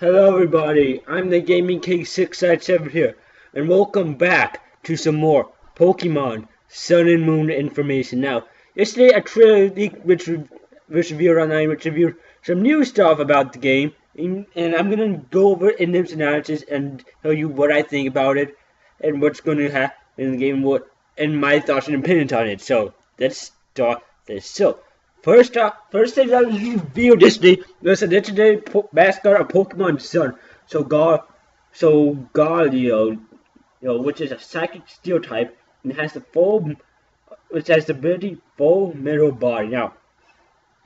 Hello everybody, I'm the Gaming King 697 here, and welcome back to some more Pokemon Sun and Moon information. Now, yesterday I reviewed online, which reviewed some new stuff about the game, and I'm gonna go over in-depth analysis and tell you what I think about it, and what's gonna happen in the game, and my thoughts and opinions on it. So, let's start this. So, first thing I revealed yesterday was the legendary mascot of Pokemon Sun. Galio, which is a psychic steel type and which has the ability full metal body. Now,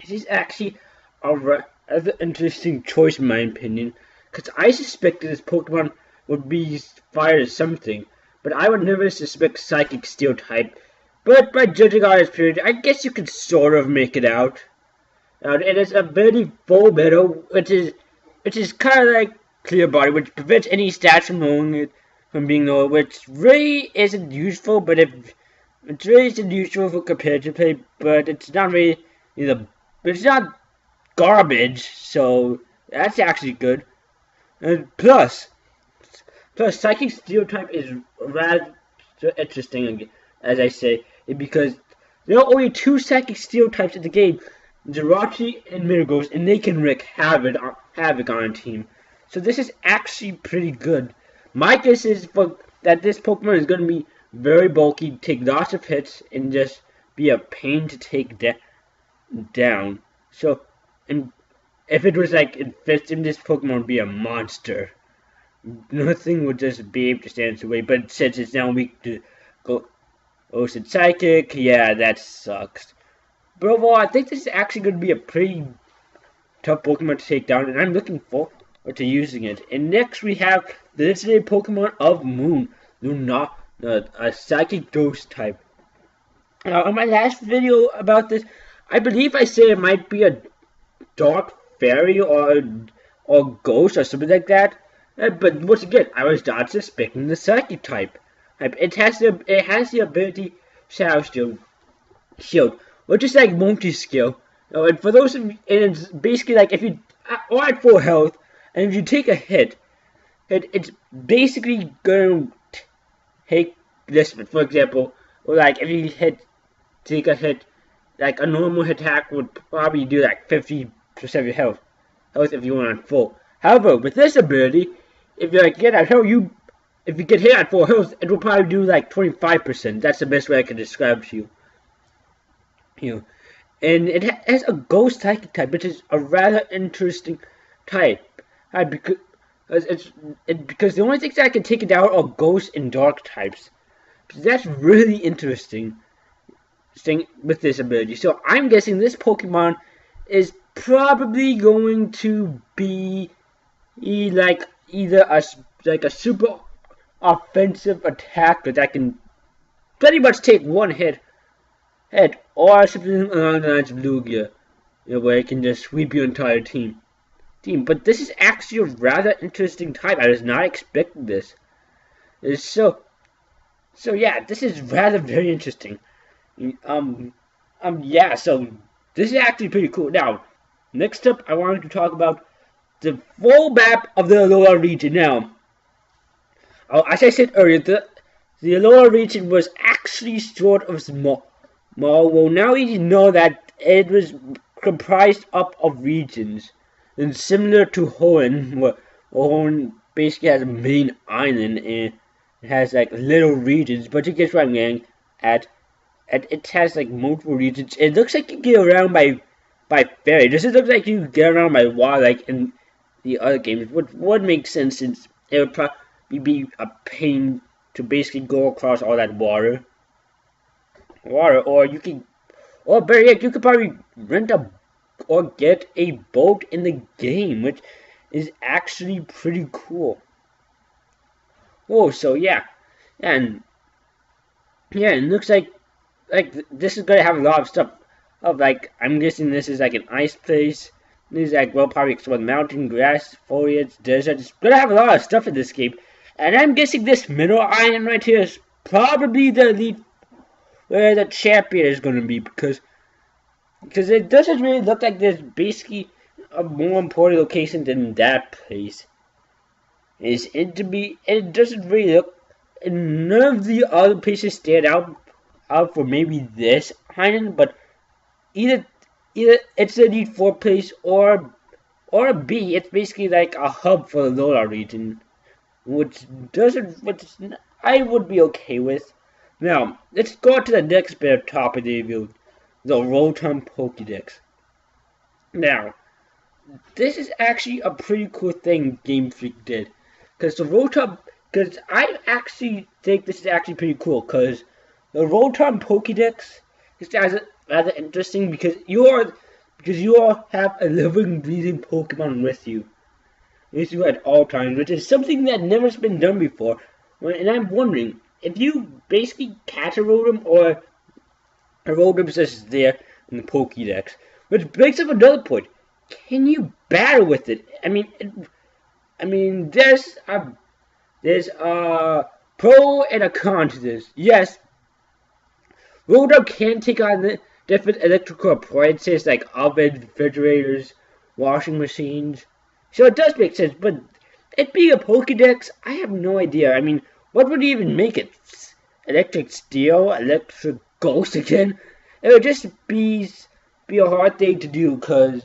this is actually a rather interesting choice in my opinion, because I suspected this Pokemon would be fired as something, but I would never suspect psychic steel type. But by judging on its period, I guess you could sort of make it out. It is a very full metal, which is kind of like clear body, which prevents any stats from knowing it from being known, which really isn't useful. But it really isn't useful for competitive play, but it's not really it's not garbage, so that's actually good. And plus psychic steel type is rather interesting, as I say, because there are only two psychic steel types in the game, Jirachi and Miragost, and they can wreak havoc on a team. So this is actually pretty good. My guess is that this Pokemon is going to be very bulky, take lots of hits, and just be a pain to take down. So, and if it was like infesting, this Pokemon would be a monster. Nothing would just be able to stand its way. But since it's now weak to Ghost and Psychic, yeah, that sucks. But overall, I think this is actually going to be a pretty tough Pokemon to take down, and I'm looking forward to using it. And next we have the legendary Pokemon of Moon, Luna, a Psychic Ghost type. Now, in my last video about this, I believe I said it might be a Dark Fairy or Ghost or something like that. But once again, I was not suspecting the Psychic type. It has the ability Shadow Shield, which is like multi-skill. And for those of you, and it's basically like if you are at full health, and if you take a hit, it's basically going to take this. For example, or like if you take a hit, like a normal attack would probably do like 50% of your health if you went on full. However, with this ability, if you like get at health, if you get hit at full health, it will probably do like 25%. That's the best way I can describe to you. And it has a ghost psychic type, which is a rather interesting type. Because the only things that can take it down are ghost and dark types. So that's really interesting with this ability. So I'm guessing this Pokemon is probably going to be like either a super offensive attacker that can pretty much take one hit, or something along the lines of Lugia, where it can just sweep your entire team. But this is actually a rather interesting type. I was not expecting this. So yeah, this is rather very interesting. Yeah. So this is actually pretty cool. Now, next up, I wanted to talk about the full map of the Alola region. Now, as I said earlier, the Alola region was actually sort of small. Well, now we know that it was comprised up of regions, and similar to Hoenn, where Hoenn basically has a main island and it has like little regions. But you get what I'm getting at. It has like multiple regions. It looks like you get around by ferry. It doesn't look like you get around by water like in the other games. What would make sense since it would probably be a pain to basically go across all that water, or better yet, you could probably rent or get a boat in the game, which is actually pretty cool. Oh, so yeah, and yeah, it looks like this is gonna have a lot of stuff. Like, I'm guessing this is like an ice place. This is like, well, probably explore mountain, grass, foliage, desert. It's gonna have a lot of stuff in this game, and I'm guessing this middle island right here is probably the elite where the champion is gonna be, because it doesn't really look like there's basically a more important location than that place is it to be, and it doesn't really look, and none of the other places stand out for maybe this island, but either it's a Need 4 place or B, it's basically like a hub for the Lola region, which I would be okay with. Now, let's go to the next bit of topic review, the Rotom Pokédex. Now, this is actually a pretty cool thing Game Freak did, because I actually think this is actually pretty cool, because the Rotom Pokédex is rather interesting because you all have a living, breathing Pokemon with you at all times, which is something that never's been done before. And I'm wondering, if you basically catch a Rotom, or a Rotom just there in the Pokédex, which brings up another point: can you battle with it? I mean, there's a pro and a con to this. Yes, Rotom can take on the different electrical appliances like ovens, refrigerators, washing machines. So it does make sense, but it being a Pokédex, I have no idea. I mean, what would even make it? Electric steel? Electric ghost again? It would just be a hard thing to do, cause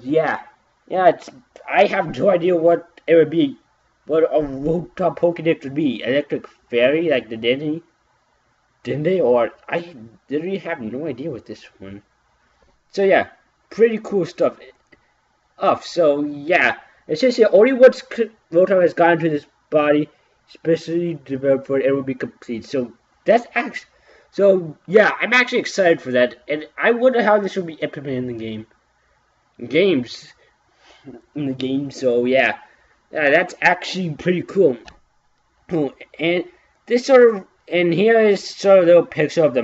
I have no idea what it would be. What a Rotom Pokédex would be. Electric fairy like the Disney? Didn't they? Or I literally have no idea with this one. So yeah, pretty cool stuff. So yeah, essentially only once Rotom has gotten to this body, specially developed for it, it will be complete. So that's actually, so yeah, I'm actually excited for that, and I wonder how this will be implemented in the game. So yeah, that's actually pretty cool. And this and here is sort of a little picture of the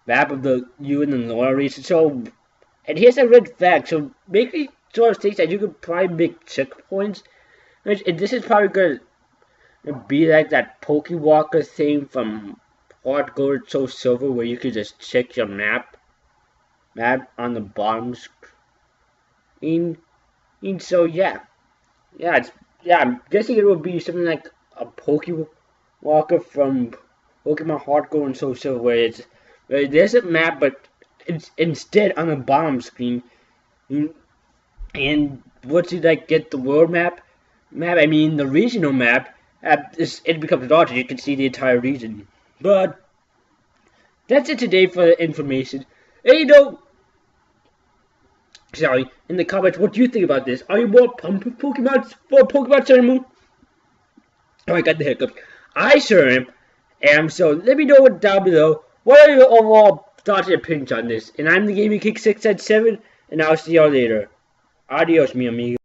map of the you and the Lola region. So, and here's a red flag. So basically, sort of states that you could probably make checkpoints. And this is probably gonna be like that Pokewalker thing from Heart Gold Soul Silver, where you could just check your map on the bottom screen. And so yeah, I'm guessing it will be something like a Pokewalker from Pokemon Heart Gold and Soul Silver, where there's a map, but it's instead on the bottom screen. And once you like get the world map, I mean the regional map, it becomes larger. You can see the entire region. But that's it today for the information. And in the comments, what do you think about this? Are you more pumped with Pokemon for Pokemon Sun and Moon? Oh, I got the hiccups. I sure am. So let me know down below. What are your overall thoughts and opinions on this? And I'm the Gaming King 677, and I'll see y'all later. Adios, mi amigo.